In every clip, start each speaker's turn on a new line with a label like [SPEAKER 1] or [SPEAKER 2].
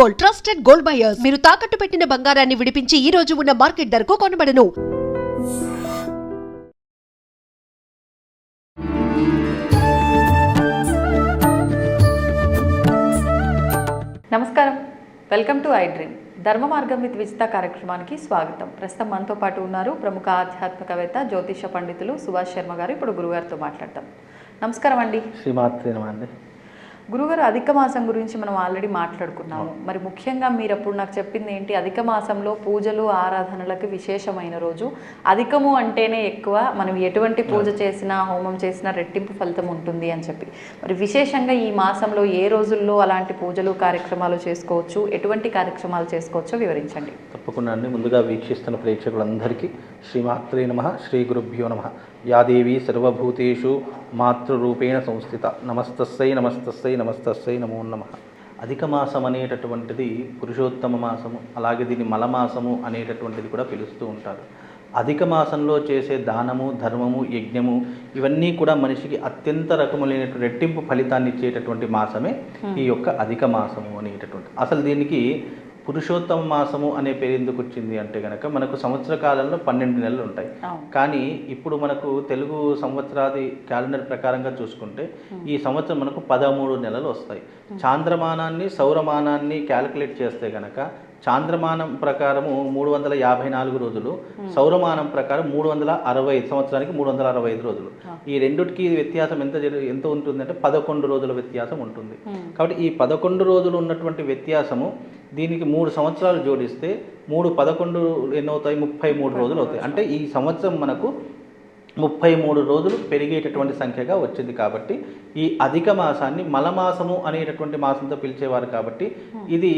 [SPEAKER 1] Gold, trusted gold buyers. మీరు తాకట్టు పెట్టిన బంగారాన్ని విడిపించి ఈ రోజు ఉన్న మార్కెట్ ధరకు కొనబడను.
[SPEAKER 2] నమస్కారం, వెల్కమ్ టు ఐ డ్రీమ్. ధర్మ మార్గం విత్ విజిత కార్యక్రమానికి స్వాగతం. ప్రస్తుతం మనతో పాటు ఉన్నారు ప్రముఖ ఆధ్యాత్మికవేత్త, జ్యోతిష పండితులు సుభాష్ శర్మ గారు. ఇప్పుడు గురుగారితో మాట్లాడతాం. నమస్కారం అండి.
[SPEAKER 3] శ్రీమాత్రే నమః అండి.
[SPEAKER 2] గురుగారు, అధిక మాసం గురించి మనం ఆల్రెడీ మాట్లాడుకున్నాము. మరి ముఖ్యంగా మీరు అప్పుడు నాకు చెప్పింది ఏంటి, అధిక మాసంలో పూజలు ఆరాధనలకు విశేషమైన రోజు. అధికము అంటేనే ఎక్కువ, మనం ఎటువంటి పూజ చేసినా హోమం చేసినా రెట్టింపు ఫలితం ఉంటుంది అని చెప్పి, మరి విశేషంగా ఈ మాసంలో ఏ రోజుల్లో అలాంటి పూజలు కార్యక్రమాలు చేసుకోవచ్చు, ఎటువంటి కార్యక్రమాలు చేసుకోవచ్చో వివరించండి.
[SPEAKER 3] తప్పకుండా అండి. ముందుగా వీక్షిస్తున్న ప్రేక్షకులందరికీ శ్రీమాత్రే నమః, శ్రీ గురుభ్యో నమః. యాదేవి సర్వభూతేషు మాతృరూపేణ సంస్థిత. నమస్తస్సై నమస్తస్సై నమస్తస్సై నమో నమః. అధిక మాసం అనేటటువంటిది పురుషోత్తమ మాసము, అలాగే దీన్ని మలమాసము అనేటటువంటిది కూడా పిలుస్తూ ఉంటారు. అధిక మాసంలో చేసే దానము, ధర్మము, యజ్ఞము ఇవన్నీ కూడా మనిషికి అత్యంత రకములైనటువంటి రెట్టింపు ఫలితాన్ని ఇచ్చేటటువంటి మాసమే ఈ యొక్క అధిక మాసము అనేటటువంటి. అసలు దీనికి పురుషోత్తమ మాసము అనే పేరు ఎందుకు వచ్చింది అంటే కనుక, మనకు సంవత్సర కాలంలో 12 నెలలు ఉంటాయి. కానీ ఇప్పుడు మనకు తెలుగు సంవత్సరాది క్యాలెండర్ ప్రకారంగా చూసుకుంటే ఈ సంవత్సరం మనకు 13 నెలలు వస్తాయి. చాంద్రమానాన్ని సౌరమానాన్ని క్యాలిక్యులేట్ చేస్తే కనుక చాంద్రమానం ప్రకారము 354 రోజులు, సౌరమానం ప్రకారం 365, సంవత్సరానికి 365 రోజులు. ఈ రెండుకి వ్యత్యాసం ఎంత ఉంటుందంటే 11 రోజుల వ్యత్యాసం ఉంటుంది. కాబట్టి ఈ 11 రోజులు ఉన్నటువంటి వ్యత్యాసము దీనికి 3 సంవత్సరాలు జోడిస్తే 3 11 ఎన్నవుతాయి, 33 రోజులు అవుతాయి. అంటే ఈ సంవత్సరం మనకు 33 రోజులు పెరిగేటటువంటి సంఖ్యగా వచ్చింది. కాబట్టి ఈ అధిక మాసాన్ని మలమాసము అనేటటువంటి మాసంతో పిలిచేవారు. కాబట్టి ఇది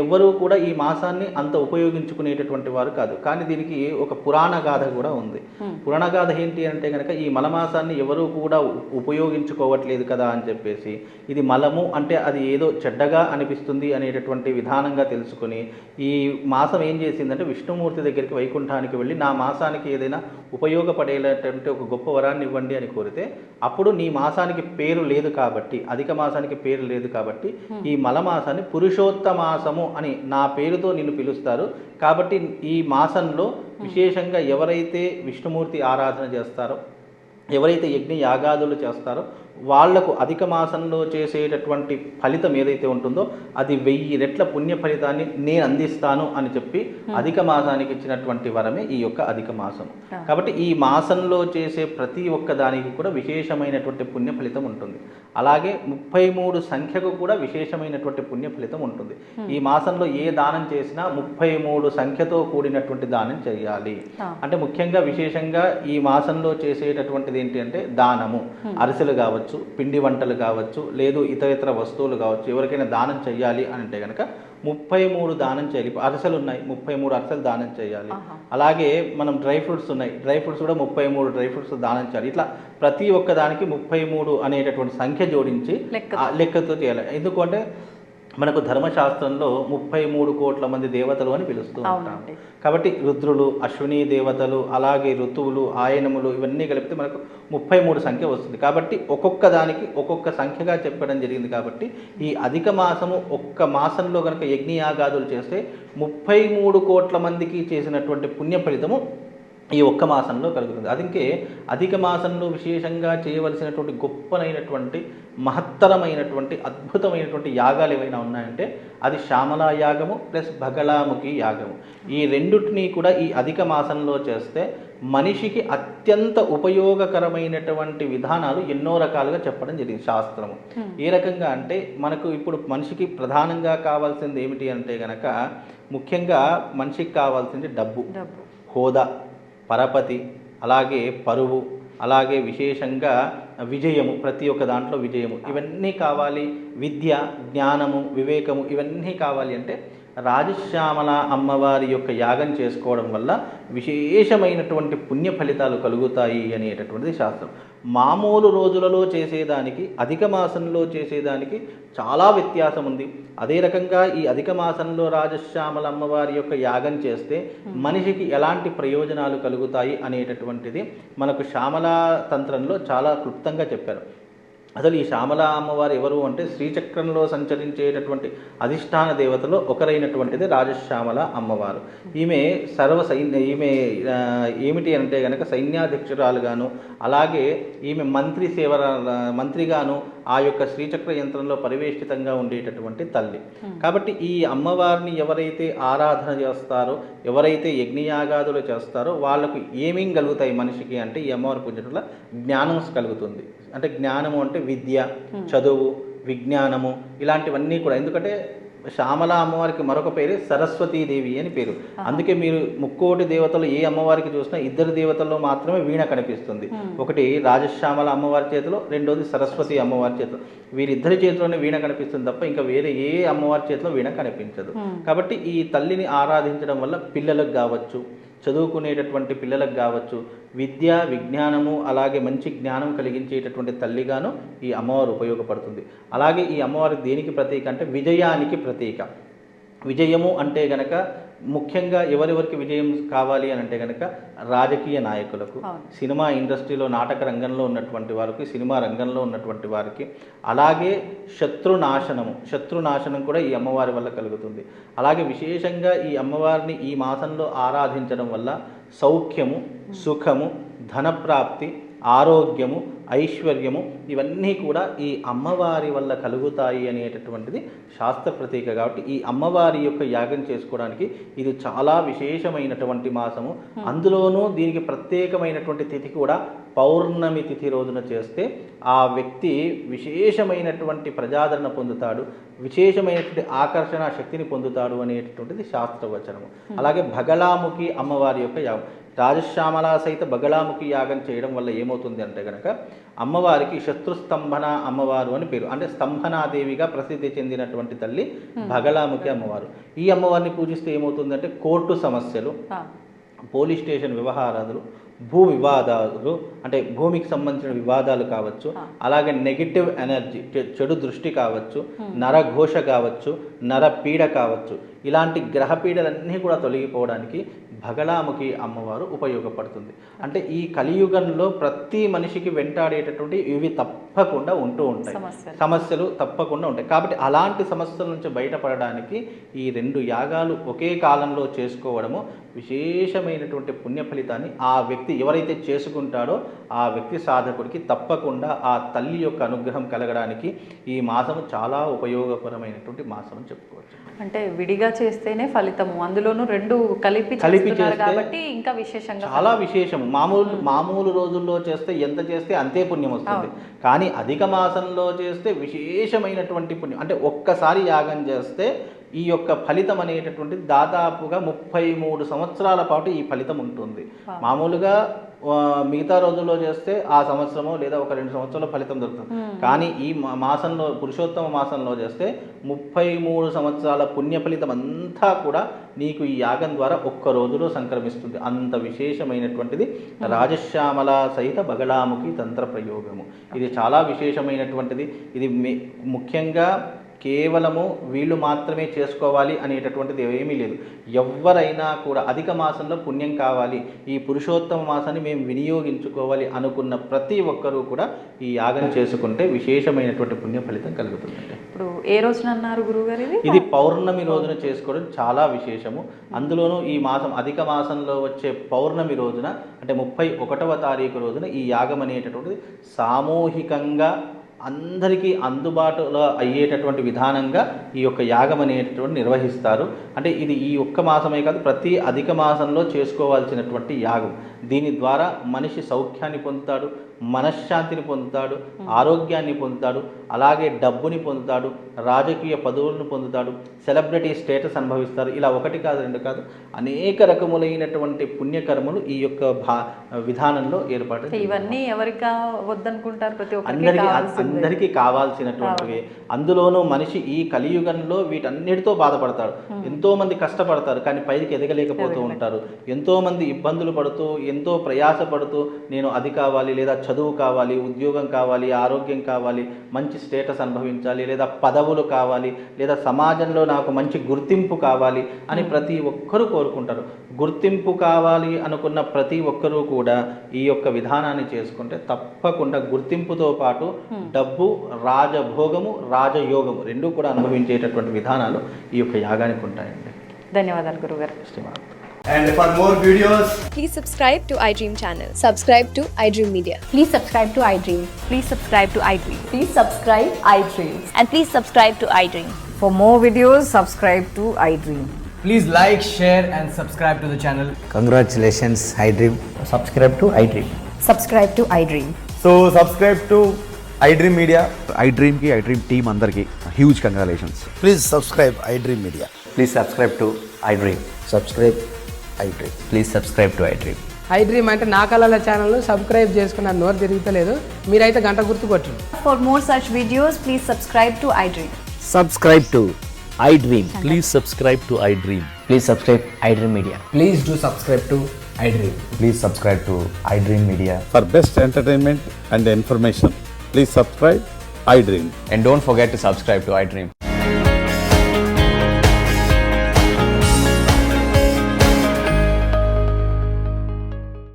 [SPEAKER 3] ఎవ్వరూ కూడా ఈ మాసాన్ని అంత ఉపయోగించుకునేటటువంటి వారు కాదు. కానీ దీనికి ఒక పురాణ గాథ కూడా ఉంది. పురాణ గాథ ఏంటి అంటే కనుక, ఈ మలమాసాన్ని ఎవరూ కూడా ఉపయోగించుకోవట్లేదు కదా అని చెప్పేసి, ఇది మలము అంటే అది ఏదో చెడ్డగా అనిపిస్తుంది అనేటటువంటి విధానంగా తెలుసుకొని ఈ మాసం ఏం చేసిందంటే, విష్ణుమూర్తి దగ్గరికి వైకుంఠానికి వెళ్ళి నా మాసానికి ఏదైనా ఉపయోగపడేటటువంటి ఒక గొప్ప వరాన్ని ఇవ్వండి అని కోరితే, అప్పుడు నీ మాసానికి పేరు లేదు కాబట్టి, అధిక మాసానికి పేరు లేదు కాబట్టి ఈ మలమాసాన్ని పురుషోత్తమాసము అని నా పేరుతో నిన్ను పిలుస్తారు. కాబట్టి ఈ మాసంలో విశేషంగా ఎవరైతే విష్ణుమూర్తి ఆరాధన చేస్తారో, ఎవరైతే యజ్ఞ యాగాదులు చేస్తారో వాళ్లకు అధిక మాసంలో చేసేటటువంటి ఫలితం ఏదైతే ఉంటుందో అది 1000 రెట్ల పుణ్య ఫలితాన్ని నేను అందిస్తాను అని చెప్పి అధిక మాసానికి ఇచ్చినటువంటి వరమే ఈ యొక్క అధిక మాసం. కాబట్టి ఈ మాసంలో చేసే ప్రతి ఒక్క దానికి కూడా విశేషమైనటువంటి పుణ్య ఫలితం ఉంటుంది. అలాగే 33 సంఖ్యకు కూడా విశేషమైనటువంటి పుణ్య ఫలితం ఉంటుంది. ఈ మాసంలో ఏ దానం చేసినా 33 సంఖ్యతో కూడినటువంటి దానం చేయాలి. అంటే ముఖ్యంగా విశేషంగా ఈ మాసంలో చేసేటటువంటిది ఏంటి అంటే దానము, అరిసెలు కావచ్చు, పిండి వంటలు కావచ్చు, లేదు ఇతర వస్తువులు కావచ్చు, ఎవరికైనా దానం చేయాలి అని అంటే కనుక 33 దానం చేయాలి. అరిసెలు ఉన్నాయి, 33 అరిసెలు దానం చేయాలి. అలాగే మనం డ్రై ఫ్రూట్స్ ఉన్నాయి, డ్రై ఫ్రూట్స్ కూడా 33 డ్రై ఫ్రూట్స్ దానం చేయాలి. ఇట్లా ప్రతి ఒక్క దానికి 33 అనేటటువంటి సంఖ్య జోడించి లెక్కతో చేయాలి. ఎందుకంటే మనకు ధర్మశాస్త్రంలో 33 కోట్ల మంది దేవతలు అని పిలుస్తూ ఉంటాం. కాబట్టి రుద్రులు, అశ్విని దేవతలు, అలాగే ఋతువులు, ఆయనములు ఇవన్నీ కలిపితే మనకు 33 సంఖ్య వస్తుంది. కాబట్టి ఒక్కొక్క దానికి ఒక్కొక్క సంఖ్యగా చెప్పడం జరిగింది. కాబట్టి ఈ అధిక మాసము ఒక్క మాసంలో కనుక యజ్ఞయాగాదులు చేస్తే 33 కోట్ల మందికి చేసినటువంటి పుణ్య ఫలితము ఈ ఒక్క మాసంలో కలుగుతుంది. అదికే అధిక మాసంలో విశేషంగా చేయవలసినటువంటి గొప్పనైనటువంటి మహత్తరమైనటువంటి అద్భుతమైనటువంటి యాగాలు ఏవైనా ఉన్నాయంటే అది శ్యామలా యాగము ప్లస్ బగళాముఖి యాగము. ఈ రెండుటిని కూడా ఈ అధిక మాసంలో చేస్తే మనిషికి అత్యంత ఉపయోగకరమైనటువంటి విధానాలు ఎన్నో రకాలుగా చెప్పడం జరిగింది శాస్త్రము. ఏ రకంగా అంటే, మనకు ఇప్పుడు మనిషికి ప్రధానంగా కావాల్సింది ఏమిటి అంటే గనక, ముఖ్యంగా మనిషికి కావాల్సింది డబ్బు, హోదా, పరపతి, అలాగే పరువు, అలాగే విశేషంగా విజయము, ప్రతి ఒక్క దాంట్లో విజయము ఇవన్నీ కావాలి. విద్య, జ్ఞానము, వివేకము ఇవన్నీ కావాలి అంటే రాజశ్యామల అమ్మవారి యొక్క యాగం చేసుకోవడం వల్ల విశేషమైనటువంటి పుణ్య ఫలితాలు కలుగుతాయి అనేటటువంటిది శాస్త్రం. మామూలు రోజులలో చేసేదానికి అధిక మాసంలో చేసేదానికి చాలా వ్యత్యాసం ఉంది. అదే రకంగా ఈ అధిక మాసంలో రాజశ్యామల అమ్మవారి యొక్క యాగం చేస్తే మనిషికి ఎలాంటి ప్రయోజనాలు కలుగుతాయి అనేటటువంటిది మనకు శ్యామలా తంత్రంలో చాలా క్లుప్తంగా చెప్పారు. అసలు ఈ శ్యామల అమ్మవారు ఎవరు అంటే శ్రీచక్రంలో సంచరించేటటువంటి అధిష్టాన దేవతలో ఒకరైనటువంటిది రాజశ్యామల అమ్మవారు. ఈమె ఈమె ఏమిటి అంటే కనుక సైన్యాధ్యక్షురాలుగాను, అలాగే ఈమె మంత్రిగాను ఆ యొక్క శ్రీచక్ర యంత్రంలో పరివేష్టితంగా ఉండేటటువంటి తల్లి. కాబట్టి ఈ అమ్మవారిని ఎవరైతే ఆరాధన చేస్తారో, ఎవరైతే యజ్ఞయాగాదులు చేస్తారో వాళ్ళకు ఏమేం కలుగుతాయి మనిషికి అంటే ఈ అమ్మవారి పూజ వల్ల జ్ఞానం కలుగుతుంది. అంటే జ్ఞానము అంటే విద్య, చదువు, విజ్ఞానము ఇలాంటివన్నీ కూడా. ఎందుకంటే శ్యామల అమ్మవారికి మరొక పేరు సరస్వతీదేవి అని పేరు. అందుకే మీరు ముక్కోటి దేవతలు ఏ అమ్మవారికి చూసినా ఇద్దరు దేవతల్లో మాత్రమే వీణ కనిపిస్తుంది. ఒకటి రాజశ్యామల అమ్మవారి చేతిలో, రెండోది సరస్వతి అమ్మవారి చేతిలో. వీరిద్దరి చేతిలోనే వీణ కనిపిస్తుంది తప్ప ఇంకా వేరే ఏ అమ్మవారి చేతిలో వీణ కనిపించదు. కాబట్టి ఈ తల్లిని ఆరాధించడం వల్ల పిల్లలకు కావచ్చు, చదువుకునేటటువంటి పిల్లలకు కావచ్చు, విద్య, విజ్ఞానము, అలాగే మంచి జ్ఞానం కలిగించేటటువంటి తల్లిగాను ఈ అమ్మవారు ఉపయోగపడుతుంది. అలాగే ఈ అమ్మవారి దేనికి ప్రతీక అంటే విజయానికి ప్రతీక. విజయము అంటే గనక ముఖ్యంగా ఎవరెవరికి విజయం కావాలి అని అంటే కనుక రాజకీయ నాయకులకు, సినిమా ఇండస్ట్రీలో నాటక రంగంలో ఉన్నటువంటి వారికి, సినిమా రంగంలో ఉన్నటువంటి వారికి, అలాగే శత్రునాశనం కూడా ఈ అమ్మవారి వల్ల కలుగుతుంది. అలాగే విశేషంగా ఈ అమ్మవారిని ఈ మాసంలో ఆరాధించడం వల్ల సౌఖ్యము, సుఖము, ధనప్రాప్తి, ఆరోగ్యము, ఐశ్వర్యము ఇవన్నీ కూడా ఈ అమ్మవారి వల్ల కలుగుతాయి అనేటటువంటిది శాస్త్ర ప్రతీక. కాబట్టి ఈ అమ్మవారి యొక్క యాగం చేసుకోవడానికి ఇది చాలా విశేషమైనటువంటి మాసము. అందులోనూ దీనికి ప్రత్యేకమైనటువంటి తిథి కూడా పౌర్ణమి తిథి రోజున చేస్తే ఆ వ్యక్తి విశేషమైనటువంటి ప్రజాదరణ పొందుతాడు, విశేషమైనటువంటి ఆకర్షణ శక్తిని పొందుతాడు అనేటటువంటిది శాస్త్రవచనము. అలాగే బగళాముఖి అమ్మవారి యొక్క యాగం, రాజశ్యామల సహిత బగళాముఖి యాగం చేయడం వల్ల ఏమవుతుంది అంటే కనుక అమ్మవారికి శత్రుస్తంభన అమ్మవారు అని పేరు. అంటే స్తంభనాదేవిగా ప్రసిద్ధి చెందినటువంటి తల్లి బగళాముఖి అమ్మవారు. ఈ అమ్మవారిని పూజిస్తే ఏమవుతుందంటే కోర్టు సమస్యలు, పోలీస్ స్టేషన్ వ్యవహారాలు, భూ వివాదాలు అంటే భూమికి సంబంధించిన వివాదాలు కావచ్చు, అలాగే నెగిటివ్ ఎనర్జీ, చెడు దృష్టి కావచ్చు, నరఘోష కావచ్చు, నరపీడ కావచ్చు, ఇలాంటి గ్రహపీడలన్నీ కూడా తొలగిపోవడానికి బగళాముఖి అమ్మవారు ఉపయోగపడుతుంది. అంటే ఈ కలియుగంలో ప్రతి మనిషికి వెంటాడేటటువంటి ఇవి తప్పకుండా ఉంటూ ఉంటాయి, సమస్యలు తప్పకుండా ఉంటాయి. కాబట్టి అలాంటి సమస్యల నుంచి బయటపడడానికి ఈ 2 యాగాలు ఒకే కాలంలో చేసుకోవడము విశేషమైనటువంటి పుణ్య ఫలితాన్ని ఆ వ్యక్తి ఎవరైతే చేసుకుంటాడో ఆ వ్యక్తి సాధకుడికి తప్పకుండా ఆ తల్లి యొక్క అనుగ్రహం కలగడానికి ఈ మాసము చాలా ఉపయోగకరమైనటువంటి మాసం అని చెప్పుకోవచ్చు.
[SPEAKER 2] అంటే విడిగా చేస్తేనే ఫలితము, అందులోనూ 2 కలిపి చేస్తున్నారు కాబట్టి ఇంకా విశేషంగా
[SPEAKER 3] చాలా విశేషము. మామూలు రోజుల్లో చేస్తే ఎంత చేస్తే అంతే పుణ్యం వస్తుంది. కానీ అధిక మాసంలో చేస్తే విశేషమైనటువంటి పుణ్యం. అంటే ఒక్కసారి యాగం చేస్తే ఈ యొక్క ఫలితం అనేటటువంటిది దాదాపుగా 33 సంవత్సరాల పాటు ఈ ఫలితం ఉంటుంది. మామూలుగా మిగతా రోజుల్లో చేస్తే ఆ సంవత్సరమో లేదా ఒక 2 సంవత్సరాల ఫలితం దొరుకుతుంది. కానీ ఈ మాసంలో, పురుషోత్తమ మాసంలో చేస్తే 33 సంవత్సరాల పుణ్య ఫలితం అంతా కూడా నీకు ఈ యాగం ద్వారా ఒక్క రోజులో సంక్రమిస్తుంది. అంత విశేషమైనటువంటిది రాజశ్యామల సహిత బగళాముఖి తంత్ర ప్రయోగము. ఇది చాలా విశేషమైనటువంటిది. ఇది ముఖ్యంగా కేవలము వీళ్ళు మాత్రమే చేసుకోవాలి అనేటటువంటిది ఏమీ లేదు. ఎవరైనా కూడా అధిక మాసంలో పుణ్యం కావాలి, ఈ పురుషోత్తమ మాసాన్ని మేము వినియోగించుకోవాలి అనుకున్న ప్రతి ఒక్కరూ కూడా ఈ యాగం చేసుకుంటే విశేషమైనటువంటి పుణ్య ఫలితం కలుగుతుంది.
[SPEAKER 2] ఇప్పుడు ఏ రోజున అన్నారు గురువుగారు?
[SPEAKER 3] ఇది పౌర్ణమి రోజున చేసుకోవడం చాలా విశేషము. అందులోనూ ఈ మాసం అధిక మాసంలో వచ్చే పౌర్ణమి రోజున అంటే 31వ తారీఖు రోజున ఈ యాగం అనేటటువంటిది సామూహికంగా అందరికీ అందుబాటులో అయ్యేటటువంటి విధానంగా ఈ యొక్క యాగం అనేటటువంటి నిర్వహిస్తారు. అంటే ఇది ఈ ఒక్క మాసమే కాదు, ప్రతి అధిక మాసంలో చేసుకోవాల్సినటువంటి యాగం. దీని ద్వారా మనిషి సౌఖ్యాన్ని పొందుతాడు, మనశ్శాంతిని పొందుతాడు, ఆరోగ్యాన్ని పొందుతాడు, అలాగే డబ్బుని పొందుతాడు, రాజకీయ పదవులను పొందుతాడు, సెలబ్రిటీ స్టేటస్ అనుభవిస్తారు. ఇలా 1 కాదు 2 కాదు అనేక రకములైనటువంటి పుణ్యకర్మలు ఈ యొక్క విధానంలో ఏర్పాటు.
[SPEAKER 2] ఇవన్నీ ఎవరికి వద్దనుకుంటారు? ప్రతి
[SPEAKER 3] అందరికీ కావాల్సినటువంటివి. అందులోనూ మనిషి ఈ కలియుగంలో వీటన్నిటితో బాధపడతాడు. ఎంతో మంది కష్టపడతారు కానీ పైకి ఎదగలేకపోతూ ఉంటారు. ఎంతో మంది ఇబ్బందులు పడుతూ, ఎంతో ప్రయాసపడుతూ నేను అది కావాలి లేదా చదువు కావాలి, ఉద్యోగం కావాలి, ఆరోగ్యం కావాలి, మంచి స్టేటస్ అనుభవించాలి, లేదా పదవులు కావాలి, లేదా సమాజంలో నాకు మంచి గుర్తింపు కావాలి అని ప్రతి ఒక్కరూ కోరుకుంటారు. గుర్తింపు కావాలి అనుకున్న ప్రతి ఒక్కరూ కూడా ఈ యొక్క విధానాన్ని చేసుకుంటే తప్పకుండా గుర్తింపుతో పాటు డబ్బు, రాజభోగము, రాజయోగము రెండూ కూడా అనుభవించేటటువంటి విధానాలు ఈ యొక్క యాగానికి ఉంటాయండి.
[SPEAKER 2] ధన్యవాదాలు గురుగారు.
[SPEAKER 3] Shriman.
[SPEAKER 4] And for more videos,
[SPEAKER 5] Please subscribe to iDream channel.
[SPEAKER 6] Subscribe to iDream Media.
[SPEAKER 7] Please subscribe to iDream.
[SPEAKER 5] Please subscribe to iDream.
[SPEAKER 7] Please subscribe iDream.
[SPEAKER 5] And please subscribe to iDream.
[SPEAKER 7] For more videos, subscribe to iDream.
[SPEAKER 4] please like, share and subscribe to the channel.
[SPEAKER 8] Congratulations, iDream. Subscribe to iDream.
[SPEAKER 7] Subscribe to iDream.
[SPEAKER 4] So subscribe to iDream Media.
[SPEAKER 9] iDream ki iDream team andarki huge congratulations.
[SPEAKER 8] Please subscribe iDream Media.
[SPEAKER 9] Please subscribe to iDream.
[SPEAKER 8] Subscribe iDream.
[SPEAKER 9] Please subscribe to iDream.
[SPEAKER 10] iDream అంటే నా కళల ఛానల్ను subscribe చేసుకున్న నోరు తిరుగుతలేదు, మీరైతే గంట గుర్తు కొట్టండి.
[SPEAKER 6] For more such videos, please subscribe to iDream.
[SPEAKER 8] Subscribe to iDream.
[SPEAKER 11] Please subscribe to iDream.
[SPEAKER 8] Please subscribe iDream Media.
[SPEAKER 4] Please do subscribe to iDream.
[SPEAKER 9] Please subscribe to iDream Media.
[SPEAKER 12] For best entertainment and information, please subscribe iDream.
[SPEAKER 9] And don't forget to subscribe to iDream.